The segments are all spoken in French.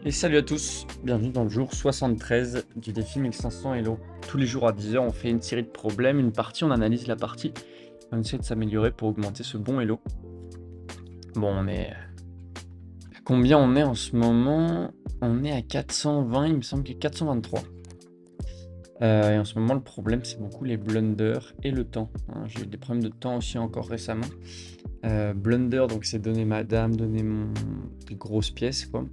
Et salut à tous, bienvenue dans le jour 73 du défi 1500 Hello. Tous les jours à 10 heures, on fait une série de problèmes, une partie, on analyse la partie, on essaie de s'améliorer pour augmenter ce bon Hello. Bon, on est... Combien on est en ce moment? On est à 420, il me semble que 423. Et en ce moment, le problème, c'est beaucoup les blunders et le temps, hein. J'ai eu des problèmes de temps aussi encore récemment. Blunder, donc c'est donner ma dame, donner des grosses pièces, quoi.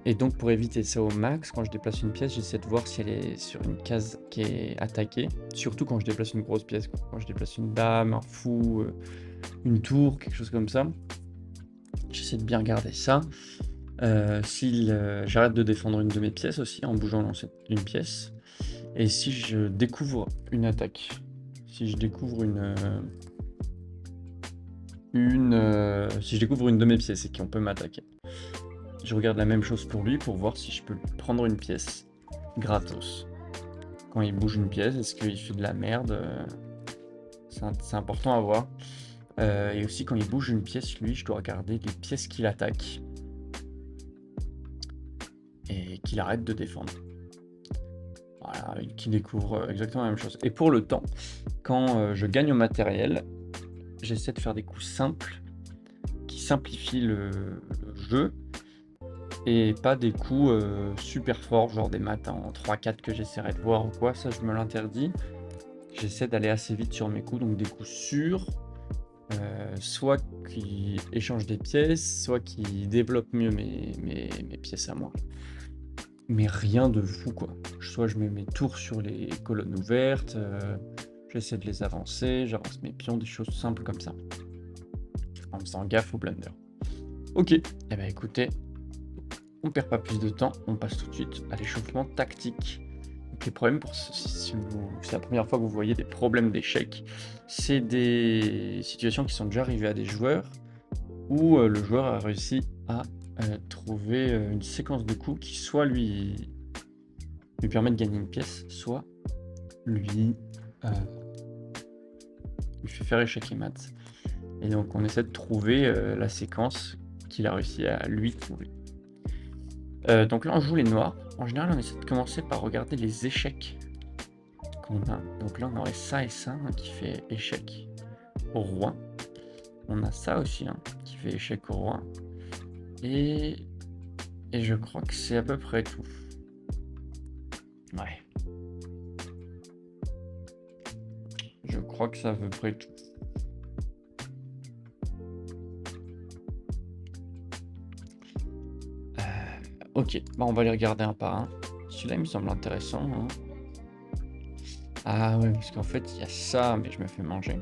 Et donc pour éviter ça au max, quand je déplace une pièce, j'essaie de voir si elle est sur une case qui est attaquée. Surtout quand je déplace une grosse pièce, quoi. Quand je déplace une dame, un fou, une tour, quelque chose comme ça. J'essaie de bien regarder ça. Si j'arrête de défendre une de mes pièces aussi, en bougeant une pièce. Et si je découvre une attaque. Si je découvre si je découvre une de mes pièces et qu'on peut m'attaquer. Je regarde la même chose pour lui pour voir si je peux prendre une pièce gratos. Quand il bouge une pièce, est-ce qu'il fait de la merde? C'est important à voir. Et aussi quand il bouge une pièce, lui, je dois regarder les pièces qu'il attaque. Et qu'il arrête de défendre. Voilà, qu'il découvre exactement la même chose. Et pour le temps, quand je gagne au matériel, j'essaie de faire des coups simples qui simplifient le jeu. Et pas des coups super forts, genre des maths en 3-4 que j'essaierai de voir ou quoi, ça je me l'interdis. J'essaie d'aller assez vite sur mes coups, donc des coups sûrs, soit qui échangent des pièces, soit qui développent mieux mes pièces à moi. Mais rien de fou, quoi. Soit je mets mes tours sur les colonnes ouvertes, j'essaie de les avancer, j'avance mes pions, des choses simples comme ça. En faisant gaffe au blunder. Ok, eh ben écoutez, on perd pas plus de temps, on passe tout de suite à l'échauffement tactique. Donc les problèmes, si c'est la première fois que vous voyez des problèmes d'échecs, c'est des situations qui sont déjà arrivées à des joueurs où le joueur a réussi à trouver une séquence de coups qui soit lui permet de gagner une pièce, soit lui fait faire échec et mat. Et donc on essaie de trouver la séquence qu'il a réussi à lui trouver. Donc là on joue les noirs. En général on essaie de commencer par regarder les échecs qu'on a. Donc là on aurait ça et ça hein, qui fait échec au roi. On a ça aussi hein, qui fait échec au roi. Et je crois que c'est à peu près tout. Ouais. Je crois que c'est à peu près tout. Ok, bah on va les regarder un par un. Celui-là il me semble intéressant. Hein. Ah ouais, parce qu'en fait il y a ça, mais je me fais manger.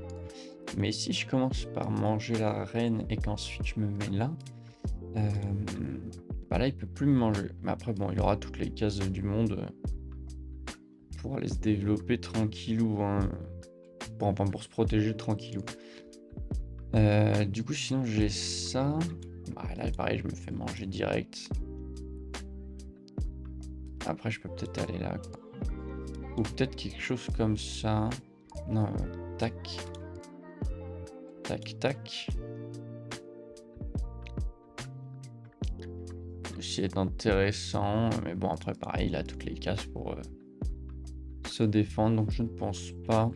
Mais si je commence par manger la reine et qu'ensuite je me mets là, bah là il peut plus me manger. Mais après bon, il aura toutes les cases du monde pour aller se développer tranquillou, hein. Pour se protéger tranquillou. Du coup sinon j'ai ça. Bah là pareil, je me fais manger direct. Après je peux peut-être aller là, quoi. Ou peut-être quelque chose comme ça. Non, tac. Tac, tac. Aussi est intéressant. Mais bon, après, pareil, il a toutes les cases pour se défendre. Donc je ne pense pas.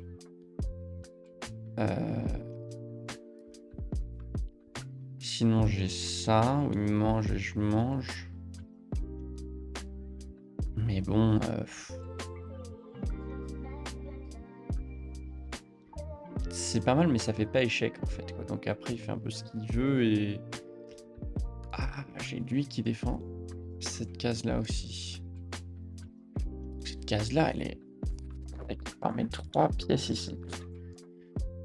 Sinon, j'ai ça. Où il mange et je mange. Mais bon... c'est pas mal, mais ça fait pas échec en fait, quoi. Donc après, il fait un peu ce qu'il veut et... Ah, j'ai lui qui défend cette case-là aussi. Cette case-là, elle permet 3 pièces ici.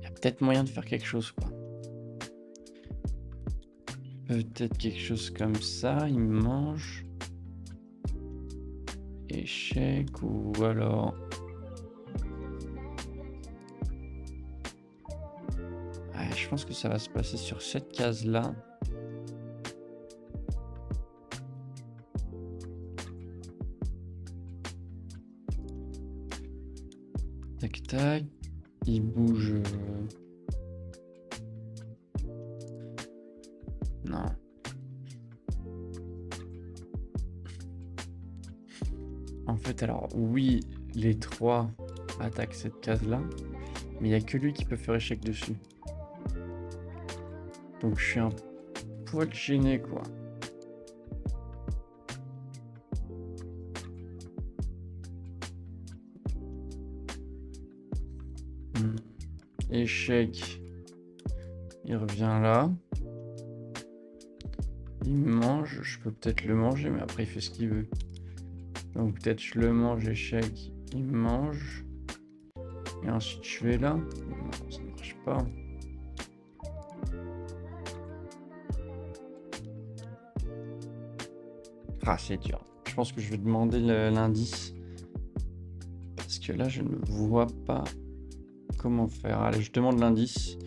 Il y a peut-être moyen de faire quelque chose, quoi. Peut-être quelque chose comme ça, il mange. Échec ou alors... Ouais, je pense que ça va se passer sur cette case-là. Tac tac. Il bouge... Non. fait, alors oui, les 3 attaquent cette case-là, mais il n'y a que lui qui peut faire échec dessus. Donc je suis un poil gêné, quoi. Échec. Il revient là. Il mange. Je peux peut-être le manger, mais après il fait ce qu'il veut. Donc peut-être je le mange, échec. Il mange. Et ensuite je vais là. Non, ça ne marche pas. Ah, c'est dur. Je pense que je vais demander l'indice. Parce que là, je ne vois pas comment faire. Allez, je demande l'indice.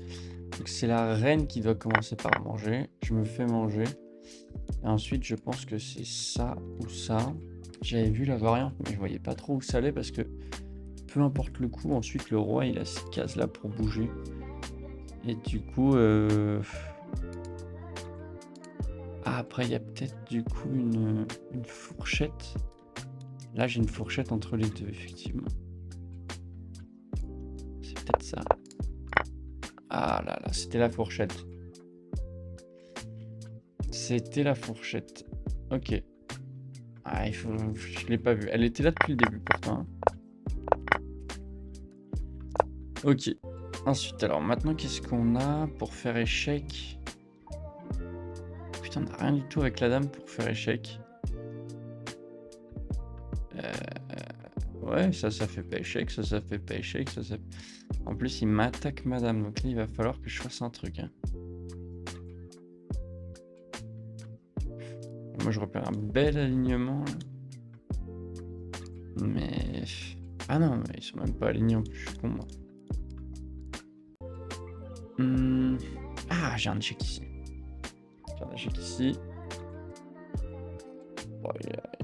Donc c'est la reine qui doit commencer par manger. Je me fais manger. Et ensuite, je pense que c'est ça ou ça. J'avais vu la variante, mais je voyais pas trop où ça allait parce que peu importe le coup, ensuite le roi il a cette case là pour bouger. Et du coup, après il y a peut-être du coup une fourchette. Là j'ai une fourchette entre les deux, effectivement. C'est peut-être ça. Ah là là, c'était la fourchette. C'était la fourchette. Ok. Ah, je l'ai pas vue. Elle était là depuis le début pourtant. Ok. Ensuite, alors maintenant, qu'est-ce qu'on a pour faire échec? Putain, on n'a rien du tout avec la dame pour faire échec. Ouais, ça fait pas échec, ça fait pas échec, ça. En plus, il m'attaque madame, donc là, il va falloir que je fasse un truc. Hein. Moi, je repère un bel alignement. Là. Mais... Ah non, mais ils sont même pas alignés en plus, je suis con, moi. Ah, j'ai un échec ici. Bon,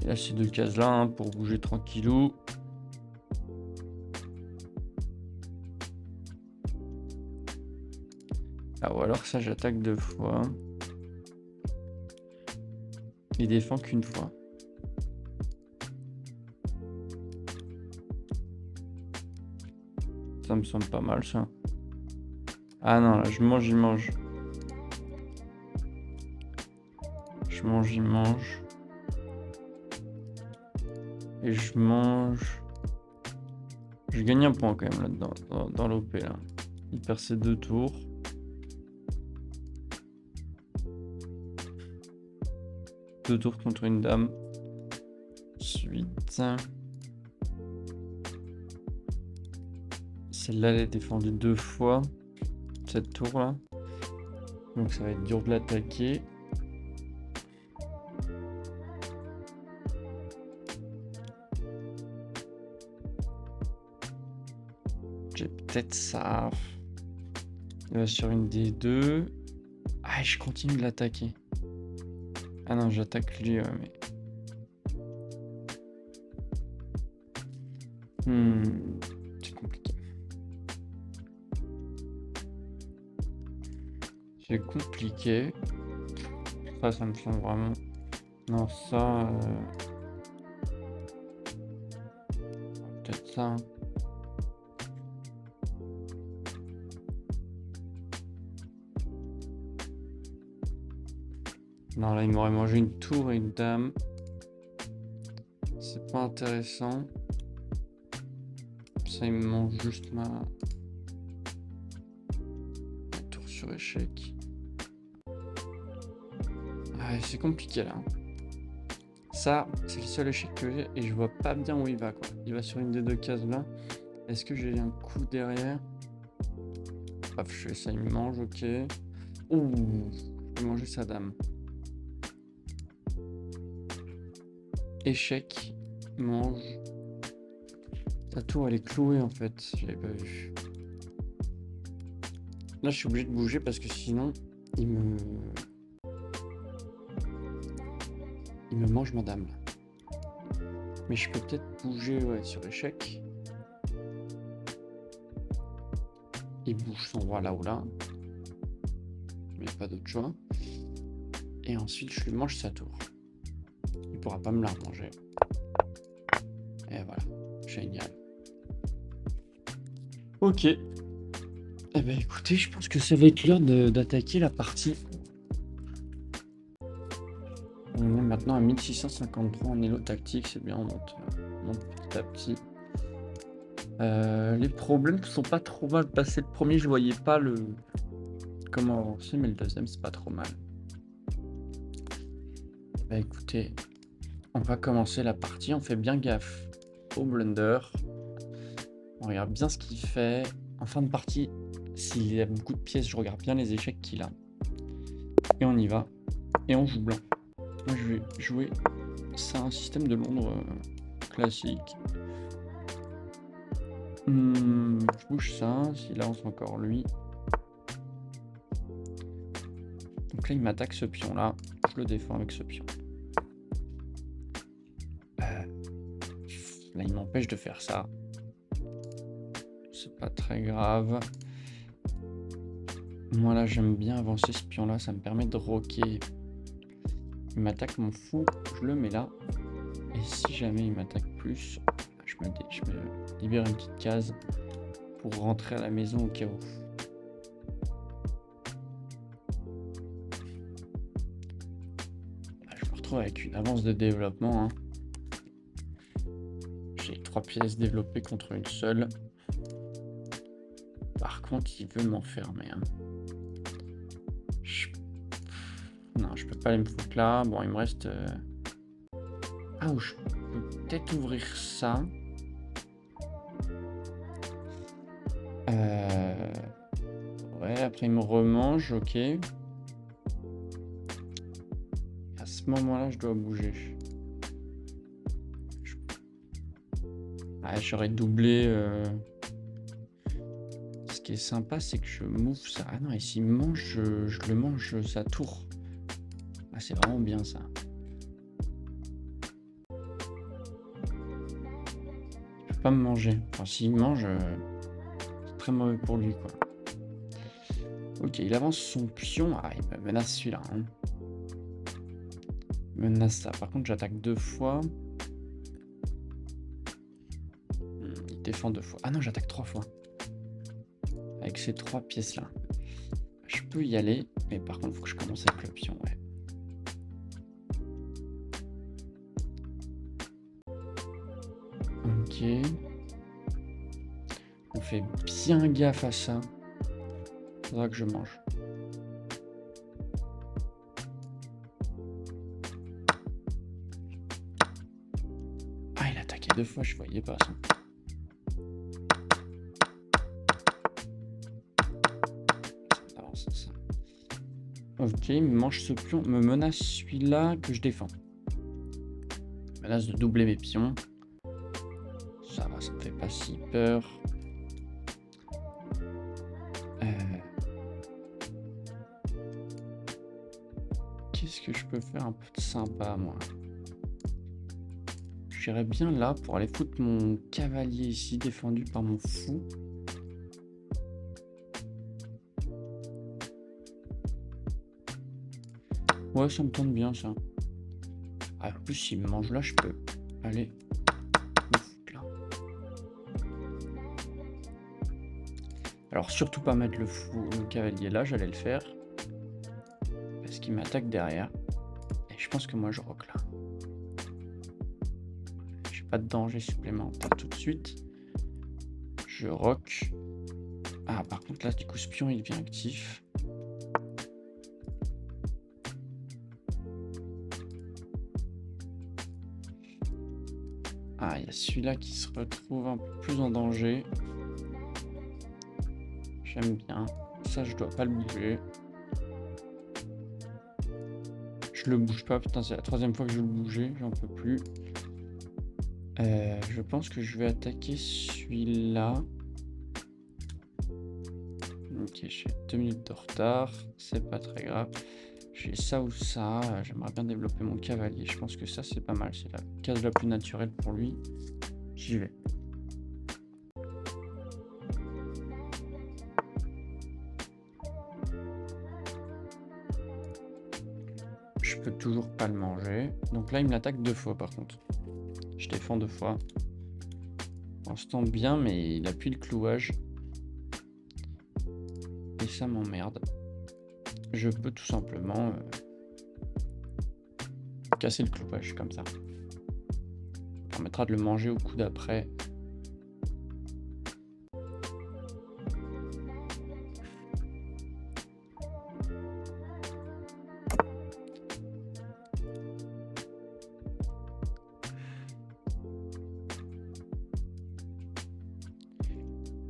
il a ces 2 cases là hein, pour bouger tranquillou. Ah, ou alors ça, j'attaque 2 fois. Il défend qu'une fois. Ça me semble pas mal, ça. Ah non, là, je mange, il mange. Je mange, il mange. Et je mange... Je gagne un point quand même là-dedans, dans l'OP là. Il perd ses 2 tours. Deux tours contre une dame. Ensuite... Celle-là, elle est défendue 2 fois. Cette tour là. Donc ça va être dur de l'attaquer. J'ai peut-être ça. Il va sur une des 2. Ah, je continue de l'attaquer. Ah non, j'attaque lui, ouais, mais... C'est compliqué. C'est compliqué. Ça me semble vraiment... Non, ça... Peut-être ça. Hein. Non, là, il m'aurait mangé une tour et une dame. C'est pas intéressant. Ça, il me mange juste ma tour sur échec. Ah, c'est compliqué, là. Ça, c'est le seul échec que j'ai et je vois pas bien où il va, quoi. Il va sur une des 2 cases, là. Est-ce que j'ai un coup derrière? Paf, je fais ça, il me mange, ok. Ouh, je vais manger sa dame. Échec, mange. Ta tour, elle est clouée, en fait. J'avais pas vu. Là, je suis obligé de bouger parce que sinon, il me mange ma dame, là. Mais je peux peut-être bouger, ouais, sur échec. Il bouge son roi là ou là. Mais pas d'autre choix. Et ensuite, je lui mange sa tour. Il pourra pas me la remanger. Et voilà, génial. Ok. Eh ben écoutez, je pense que ça va être l'heure d'attaquer la partie. On est maintenant à 1653 en élo tactique, c'est bien, on monte petit à petit. Les problèmes sont pas trop mal passés. Le premier, je voyais pas comment avancer, mais le deuxième, c'est pas trop mal. Bah écoutez, on va commencer la partie, on fait bien gaffe au blunder. On regarde bien ce qu'il fait. En fin de partie, s'il a beaucoup de pièces, je regarde bien les échecs qu'il a. Et on y va. Et on joue blanc. Moi, je vais jouer. C'est un système de Londres classique. Je bouge ça. S'il avance encore lui. Donc là, il m'attaque ce pion-là. Je le défends avec ce pion. Là, il m'empêche de faire ça. C'est pas très grave. Moi, là, j'aime bien avancer ce pion-là. Ça me permet de roquer. Il m'attaque mon fou. Je le mets là. Et si jamais il m'attaque plus, je me libère une petite case pour rentrer à la maison au cas où. Je me retrouve avec une avance de développement. J'ai 3 pièces développées contre une seule. Par contre, il veut m'enfermer. Non, je peux pas aller me foutre là. Bon, il me reste... Ah, je peux peut-être ouvrir ça. Ouais, après il me remange, ok. À ce moment-là, je dois bouger. Ah, j'aurais doublé... Ce qui est sympa, c'est que je move ça. Ah non, et s'il me mange, je le mange sa tour. Ah, c'est vraiment bien ça. Je peux pas me manger. Enfin, s'il me mange, c'est très mauvais pour lui, quoi. Ok, il avance son pion. Ah, il me menace celui-là. Il menace ça. Par contre, j'attaque 2 fois. Il défend 2 fois. Ah non, j'attaque 3 fois. Avec ces 3 pièces-là. Je peux y aller, mais par contre, il faut que je commence avec le pion, ouais. Ok. On fait bien gaffe à ça. Faudra que je mange. Ah, il a attaqué 2 fois, je voyais pas ça. Ça. Ok, il me mange ce pion, me menace celui-là que je défends. Il menace de doubler mes pions. Ça va, ça me fait pas si peur. Qu'est-ce que je peux faire un peu de sympa, moi? J'irais bien là pour aller foutre mon cavalier ici, défendu par mon fou. Ouais, ça me tente bien, ça. Ah, en plus, s'il me mange là, je peux aller me foutre là. Alors, surtout pas mettre le cavalier là, j'allais le faire. Parce qu'il m'attaque derrière. Et je pense que moi, je rock là. J'ai pas de danger supplémentaire tout de suite. Je rock. Ah, par contre, là, du coup, ce pion, il devient actif. Ah, il y a celui-là qui se retrouve un peu plus en danger. J'aime bien. Ça, je dois pas le bouger. Je le bouge pas. Putain, c'est la 3e fois que je veux le bouger. J'en peux plus. Je pense que je vais attaquer celui-là. Ok, j'ai 2 minutes de retard. C'est pas très grave. J'ai ça ou ça. J'aimerais bien développer mon cavalier. Je pense que ça, c'est pas mal. C'est la case la plus naturelle pour lui. J'y vais. Toujours pas le manger. Donc là, il me l'attaque 2 fois par contre. Je défends 2 fois. Pour l'instant bien, mais il appuie le clouage. Et ça m'emmerde. Je peux tout simplement casser le clouage comme ça. Ça permettra de le manger au coup d'après.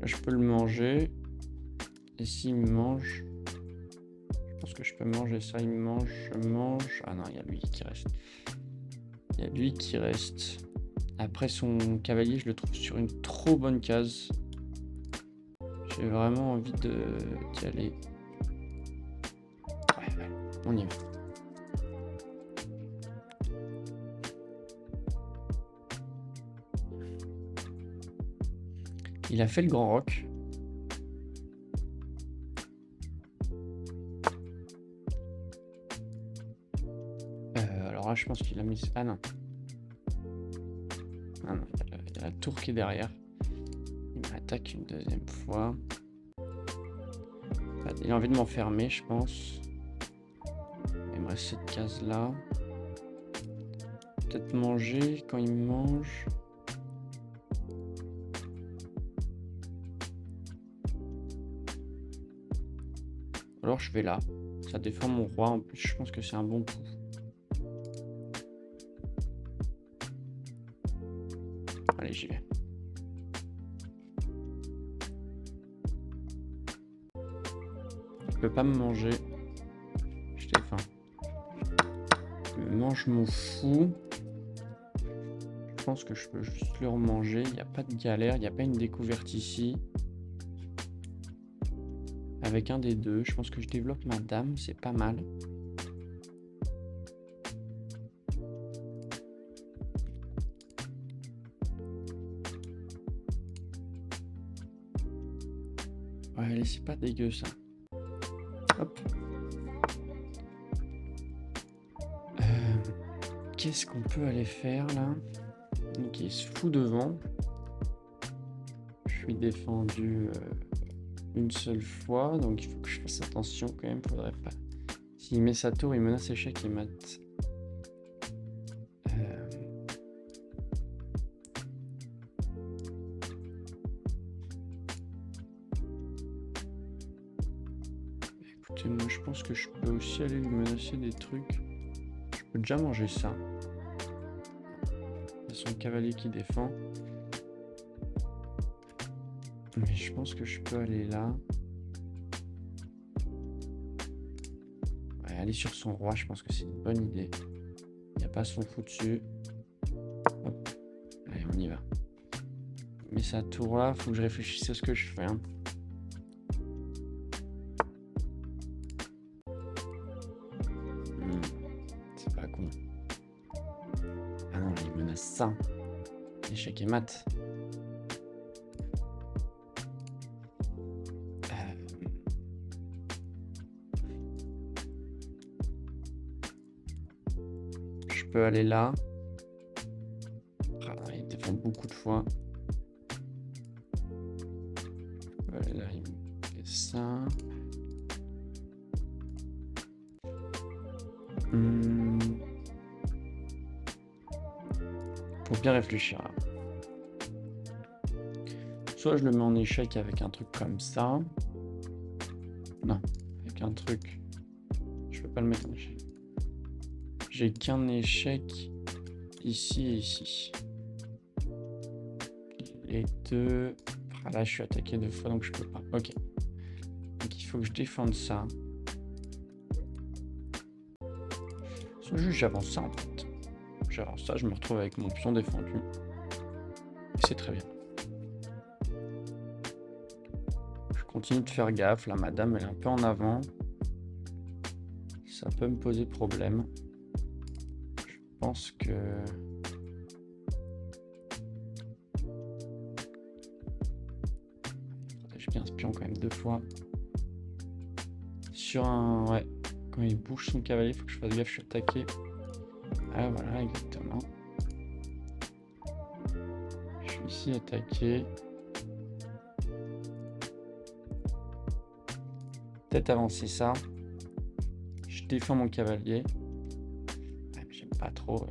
Là, je peux le manger. Et s'il me mange... Je pense que je peux manger ça. Il me mange, je mange... Ah non, il y a lui qui reste. Il y a lui qui reste. Après, son cavalier, je le trouve sur une trop bonne case. J'ai vraiment envie d'y aller. Ouais, on y va. Il a fait le grand roc. Alors là, je pense qu'il a mis... Ah non. Ah non, il y a la tour qui est derrière. Il m'attaque une deuxième fois. Il a envie de m'enfermer, je pense. Il me reste cette case-là. Peut-être manger quand il me mange. Alors je vais là. Ça défend mon roi. En plus, je pense que c'est un bon coup. Allez, j'y vais. Il peut pas me manger. Je défends. Il me mange mon fou. Je pense que je peux juste le remanger. Il n'y a pas de galère. Il n'y a pas une découverte ici. Avec un des deux. Je pense que je développe ma dame. C'est pas mal. Ouais, allez, c'est pas dégueu ça. Hop. Qu'est-ce qu'on peut aller faire là? Donc il se fout devant. Je suis défendu une seule fois, donc il faut que je fasse attention quand même. Faudrait pas. S'il met sa tour, il menace échec et mat. Écoutez, moi je pense que je peux aussi aller lui menacer des trucs. Je peux déjà manger ça. Il y a son cavalier qui défend. Mais je pense que je peux aller là. Ouais, aller sur son roi, je pense que c'est une bonne idée. Il n'y a pas son fou dessus. Hop. Allez, on y va. Mais sa tour là, faut que je réfléchisse à ce que je fais. Hein. C'est pas con. Ah non, il menace ça. Échec et mat. Je peux aller là. Ah, il défend beaucoup de fois. Je peux aller là, il fait ça. Faut bien réfléchir. Soit je le mets en échec avec un truc comme ça. Non, avec un truc. Je peux pas le mettre en échec. J'ai qu'un échec ici et ici. Les deux. Ah là, je suis attaqué 2 fois, donc je peux pas. Ok. Donc il faut que je défende ça. Soit juste j'avance ça en fait. J'avance ça, je me retrouve avec mon pion défendu. Et c'est très bien. Je continue de faire gaffe. Là, madame, elle est un peu en avant. Ça peut me poser problème. Je pense que... Je bien ce pion quand même 2 fois. Sur un... Ouais. Quand il bouge son cavalier, il faut que je fasse gaffe, je suis attaqué. Ah voilà, exactement. Je suis ici, attaquer. Peut-être avancer ça. Je défends mon cavalier. Ouais, j'aime pas trop.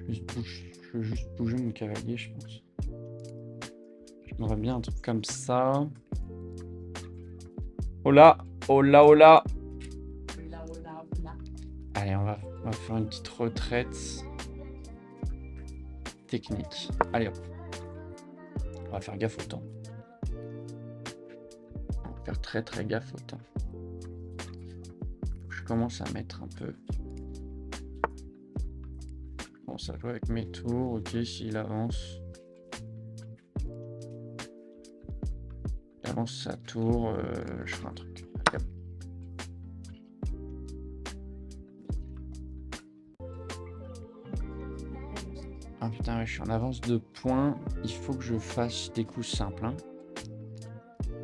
Je veux juste bouger mon cavalier, je pense. J'aimerais bien un truc comme ça. Oh là, oh là, oh là. Allez, on va faire une petite retraite technique. Allez hop. On va faire gaffe au temps. On va faire très très gaffe au temps. Je commence à mettre un peu. Je commence à jouer avec mes tours. Ok, s'il avance. Il avance sa tour. Je ferai un truc. Allez, hop. Ah putain, ouais, je suis en avance de points. Il faut que je fasse des coups simples. Hein.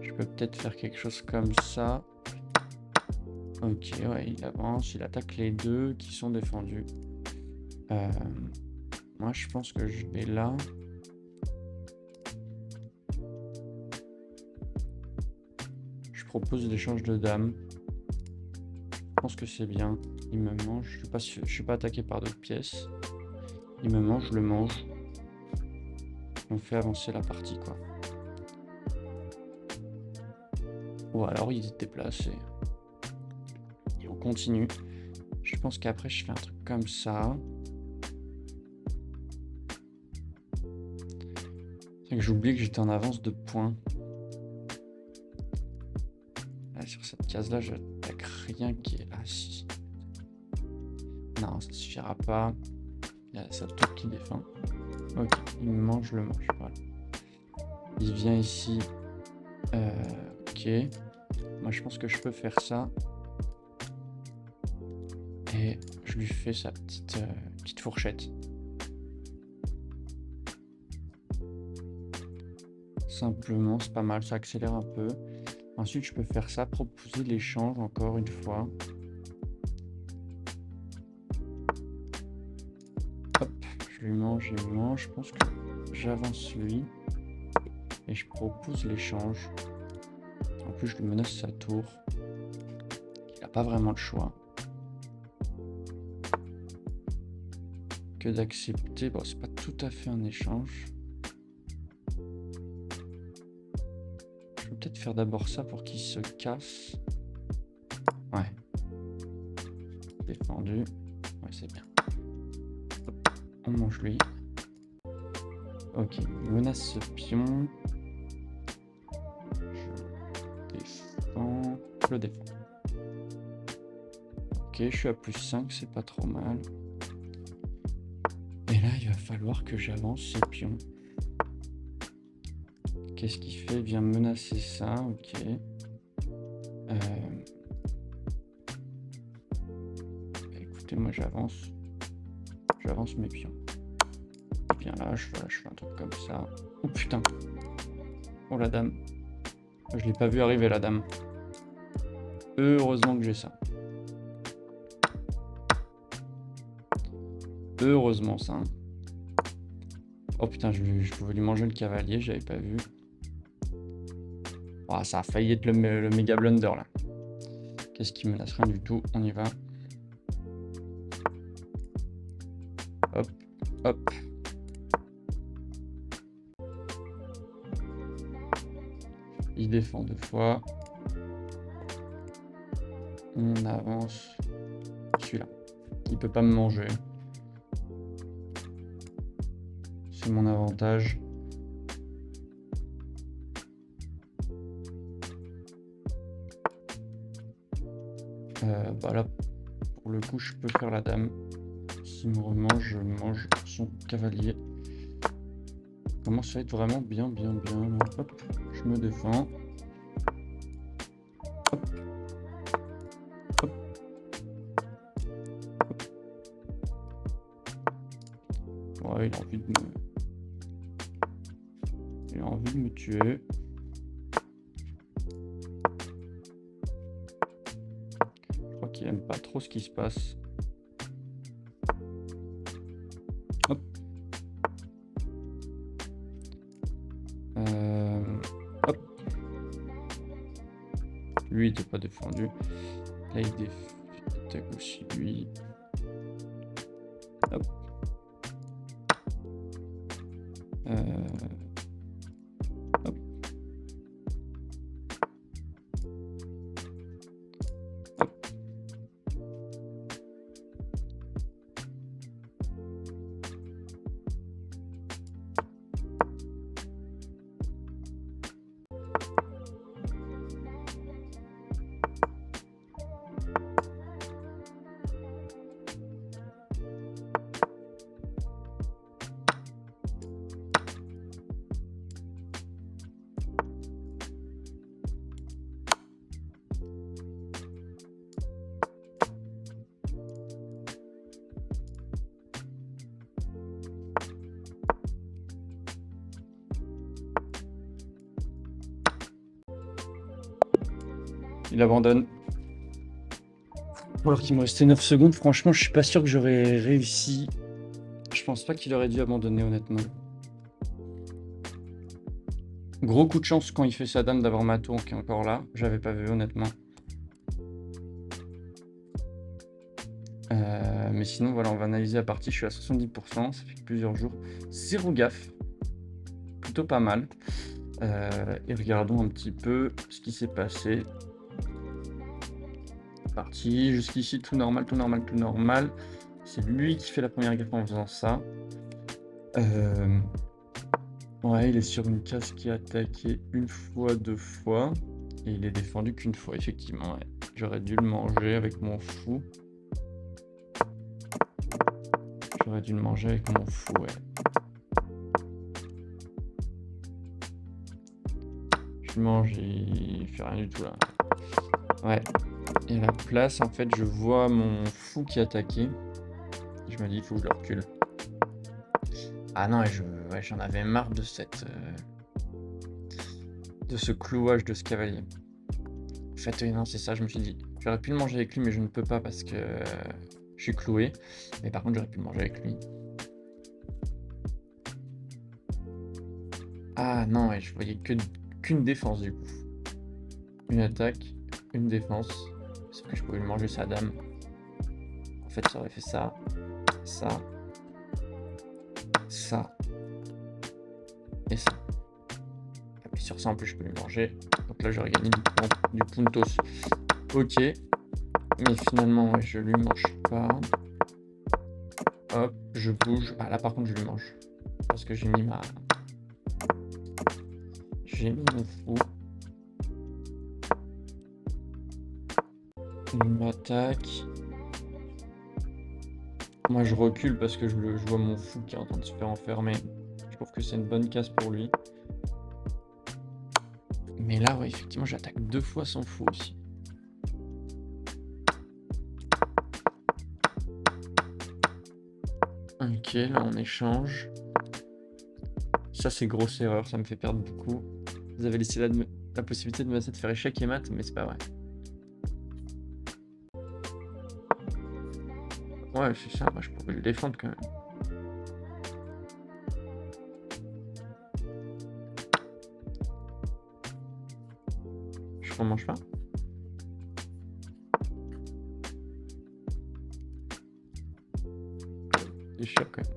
Je peux peut-être faire quelque chose comme ça. Ok, ouais, il avance. Il attaque les deux qui sont défendus. Moi, je pense que je vais là. Je propose l'échange de dames. Je pense que c'est bien. Il me mange. Je suis pas attaqué par d'autres pièces. Il me mange, je le mange. On fait avancer la partie, quoi. Ou alors il se déplace et on continue. Je pense qu'après je fais un truc comme ça. C'est que j'oublie que j'étais en avance de points. Là, sur cette case là, j'attaque rien qui est là. Si. Non, ça suffira pas. Il y a sa tour qui défend. Ok, il me mange, je le mange. Voilà. Il vient ici. Ok. Moi je pense que je peux faire ça. Et je lui fais sa petite fourchette. Simplement, c'est pas mal, ça accélère un peu. Ensuite, je peux faire ça, proposer l'échange encore une fois. Hop, je lui mange, il me mange. Je pense que j'avance lui. Et je propose l'échange. En plus, je lui menace sa tour. Il n'a pas vraiment le choix. Que d'accepter. Bon, c'est pas tout à fait un échange. Je vais peut-être faire d'abord ça pour qu'il se casse. Ouais. Défendu. Ouais, c'est bien. Hop, on mange lui. Ok, il menace ce pion. Je défends. Je le défends. Ok, je suis à plus 5, c'est pas trop mal. Et là, il va falloir que j'avance ce pion. Qu'est-ce qu'il fait? Il vient menacer ça, ok. Écoutez, moi j'avance. J'avance mes pions. Il vient là, je fais un truc comme ça. Oh putain. Oh la dame. Je l'ai pas vu arriver la dame. Heureusement que j'ai ça. Heureusement ça. Oh putain, je pouvais lui manger le cavalier, j'avais pas vu. Oh, ça a failli être le méga blunder là. Qu'est-ce qui menace? Rien du tout, on y va. Hop, hop. Il défend 2 fois. On avance. Celui-là. Il peut pas me manger. C'est mon avantage. Bah là, pour le coup, je peux faire la dame. S'il me remange, je mange son cavalier. Commence à être vraiment bien. Là. Hop, je me défends. Hop. Hop. Hop. Ouais, il a envie de me tuer. Je crois qu'il aime pas trop ce qui se passe. Hop. Hop. Lui, il n'était pas défendu. Là, il attaque aussi lui. Hop. Hop. Hop. Il abandonne. Alors qu'il me restait 9 secondes, franchement, je suis pas sûr que j'aurais réussi. Je pense pas qu'il aurait dû abandonner, honnêtement. Gros coup de chance quand il fait sa dame d'avoir ma tour qui est encore là. J'avais pas vu, honnêtement. Mais sinon, voilà, on va analyser la partie. Je suis à 70%, ça fait plusieurs jours. 0 gaffe. Plutôt pas mal. Et regardons un petit peu ce qui s'est passé. Parti jusqu'ici, tout normal, tout normal, tout normal. C'est lui qui fait la première gaffe en faisant ça. Ouais, il est sur une case qui a attaqué une fois, 2 fois. Et il est défendu qu'une fois, effectivement. Ouais. J'aurais dû le manger avec mon fou. J'aurais dû le manger avec mon fou, ouais. Je mange, il fait rien du tout là. Ouais. Et à la place, en fait, je vois mon fou qui est attaqué. Je me dis, il faut que je le recule. Ah non, ouais, j'en avais marre de de ce clouage de ce cavalier. En fait, non, c'est ça, je me suis dit, j'aurais pu le manger avec lui, mais je ne peux pas parce que je suis cloué. Mais par contre, j'aurais pu le manger avec lui. Ah non, ouais, je voyais qu'une défense du coup. Une attaque, une défense. Sauf que je pouvais le manger sa dame. En fait, ça aurait fait ça, ça, ça et ça. Et sur ça, en plus, je peux le manger. Donc là, j'aurais gagné du puntos. Ok. Mais finalement, ouais, je lui mange pas. Hop, je bouge. Ah là, par contre, je lui mange. Parce que j'ai mis ma... J'ai mis mon fou. Il m'attaque. Moi, je recule parce que je vois mon fou qui est en train de se faire enfermer. Je trouve que c'est une bonne case pour lui. Mais là, ouais, effectivement, j'attaque 2 fois son fou aussi. Ok, là, on échange. Ça, c'est grosse erreur, ça me fait perdre beaucoup. Vous avez laissé la possibilité de me laisser de faire échec et mat, mais c'est pas vrai. Ouais, c'est ça, moi je pourrais le défendre quand même. Je remange pas. C'est chiant quand même.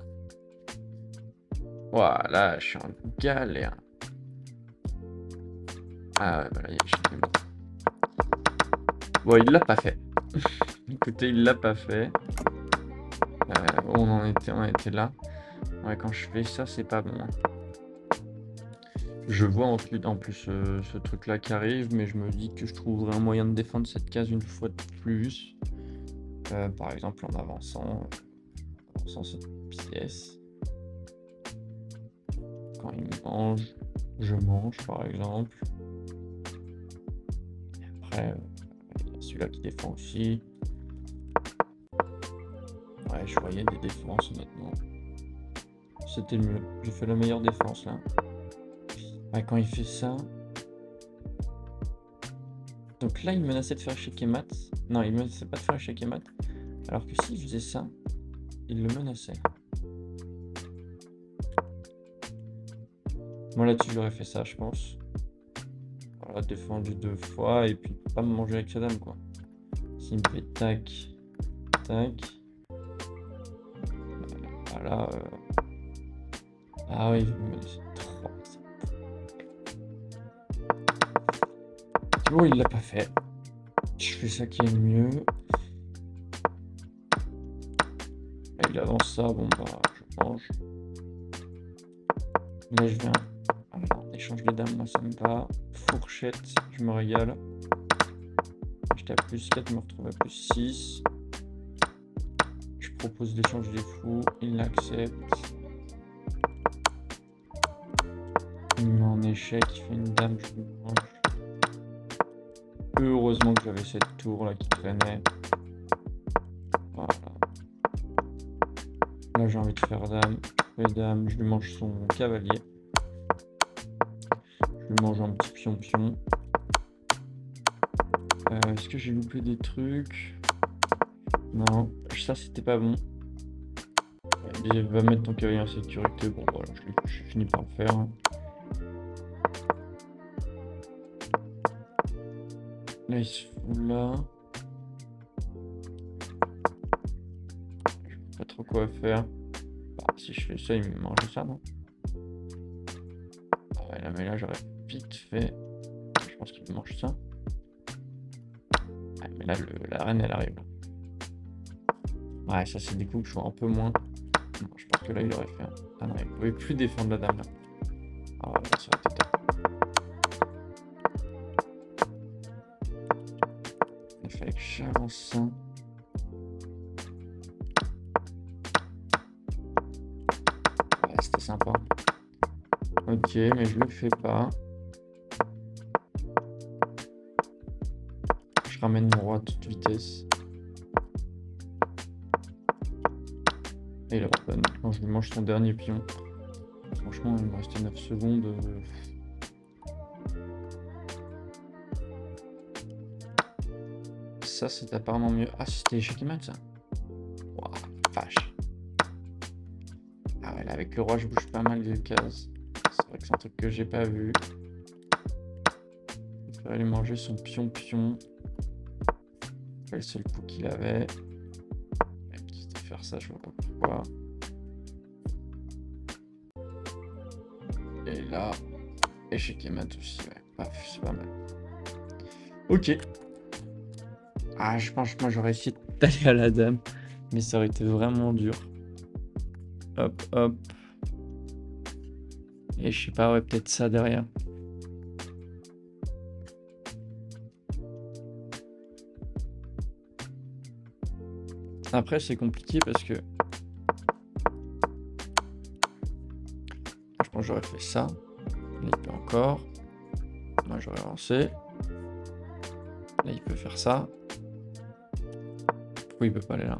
Voilà, je suis en galère. Ah ouais, bah là, il y a échec et mat. Bon, il l'a pas fait. Écoutez, il l'a pas fait. On était là. Ouais, quand je fais ça, c'est pas bon. Je vois ensuite en plus ce truc là qui arrive, mais je me dis que je trouverai un moyen de défendre cette case une fois de plus. Par exemple en avançant cette pièce. Quand il mange, je mange par exemple. Et après, il y a celui-là qui défend aussi. Ouais, je voyais des défenses honnêtement. C'était le mieux. J'ai fait la meilleure défense là. Ouais, quand il fait ça. Donc là, il menaçait de faire échec et mat. Non, il menaçait pas de faire échec et mat. Alors que s'il faisait ça, il le menaçait. Moi là-dessus, j'aurais fait ça, je pense. Voilà, défendu 2 fois et puis pas me manger avec sa dame, quoi. S'il me fait tac, tac. Voilà. Ah oui, il me laisse 3. Bon, il l'a pas fait. Je fais ça qui est mieux. Là, il avance ça, bon bah, je mange. Là, je viens. Alors, échange de dames, moi ça me va. Fourchette, je me régale. J'étais à plus 4, je me retrouve à plus 6. Je propose l'échange des fous, il l'accepte. Il me met en échec, il fait une dame, je lui mange. Heureusement que j'avais cette tour là qui traînait. Voilà. Là j'ai envie de faire dame. Je fais dame, je lui mange son cavalier. Je lui mange un petit pion-pion. Est-ce que j'ai loupé des trucs? Non, ça c'était pas bon. Il va mettre ton cavalier en sécurité. Bon voilà, je finis par le faire. Là il se fout là. Je sais pas trop quoi faire. Bah, si je fais ça, il me mange ça, non? Ah ouais, là, mais là j'aurais vite fait. Je pense qu'il me mange ça. Ouais, mais là la reine elle arrive. Ouais, ça c'est des coups que je vois un peu moins. Non, je pense que là il aurait fait un. Ah non, il pouvait plus défendre la dame là. Ah ouais, là, ça aurait été top. Il fallait que j'avance ça. Ouais, c'était sympa. Ok, mais je le fais pas. Je ramène mon roi à toute vitesse. Et il abandonne quand je lui mange son dernier pion. Franchement, il me restait 9 secondes. Ça, c'est apparemment mieux. Ah, c'était échec et mat, ça. Waouh, vache. Ah ouais, là, avec le roi, je bouge pas mal de cases. C'est vrai que c'est un truc que j'ai pas vu. Il faudrait aller manger son pion-pion. C'est le seul coup qu'il avait. Quitte à faire ça, je vois pas pourquoi. Et là, échec et mat aussi, ouais. Paf, c'est pas mal. Ok. Ah, je pense que moi j'aurais essayé d'aller à la dame, mais ça aurait été vraiment dur. Hop, hop. Et je sais pas, ouais, peut-être ça derrière. Après, c'est compliqué parce que je pense que j'aurais fait ça. Là, il peut encore. Moi, j'aurais avancé. Là, il peut faire ça. Pourquoi il peut pas aller là?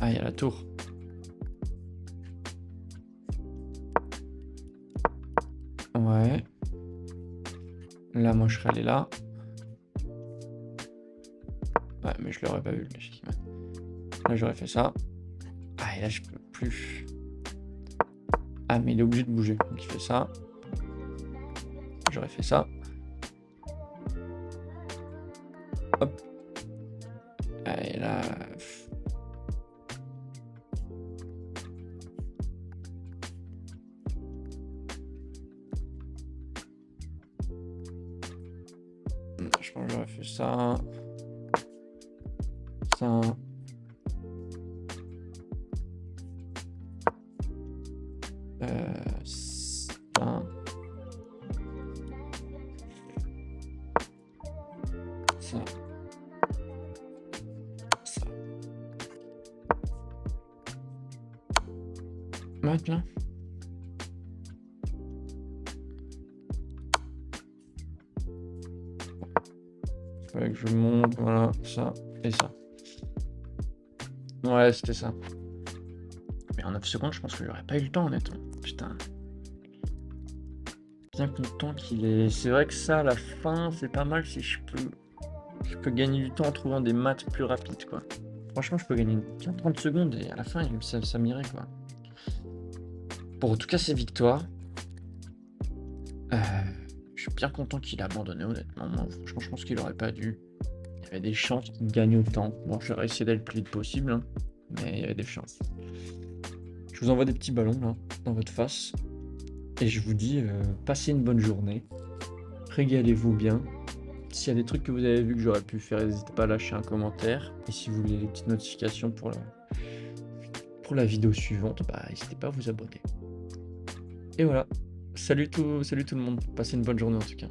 Ah, il y a la tour. Ouais. Là, moi, je serais allé là. Ouais, mais je l'aurais pas vu, l'échec. Là, j'aurais fait ça. Ah, et là, je peux plus. Ah, mais il est obligé de bouger. Donc, il fait ça. J'aurais fait ça. Hop. Ah, et là... Je pense que j'aurais fait ça. Ça. Ça. Ça. Ça. Maintenant. Il fallait que je monte, voilà, ça et ça. Ouais, c'était ça. Mais en 9 secondes, je pense que j'aurais pas eu le temps, honnêtement. Putain. Bien content qu'il ait... C'est vrai que ça, à la fin, c'est pas mal si je peux gagner du temps en trouvant des maths plus rapides, quoi. Franchement, je peux gagner bien 30 secondes et à la fin, ça m'irait, quoi. Bon, en tout cas, c'est victoire. Heu, je suis bien content qu'il ait abandonné honnêtement. Moi, franchement, je pense qu'il aurait pas dû. Il y avait des chances qu'il gagne autant. Bon, j'aurais essayé d'aller le plus vite possible, hein, mais il y avait des chances. Je vous envoie des petits ballons là, dans votre face et je vous dis, passez une bonne journée. Régalez-vous bien. S'il y a des trucs que vous avez vus que j'aurais pu faire, n'hésitez pas à lâcher un commentaire et si vous voulez les petites notifications pour la vidéo suivante, bah, n'hésitez pas à vous abonner et voilà. Salut tout le monde. Passez une bonne journée en tout cas.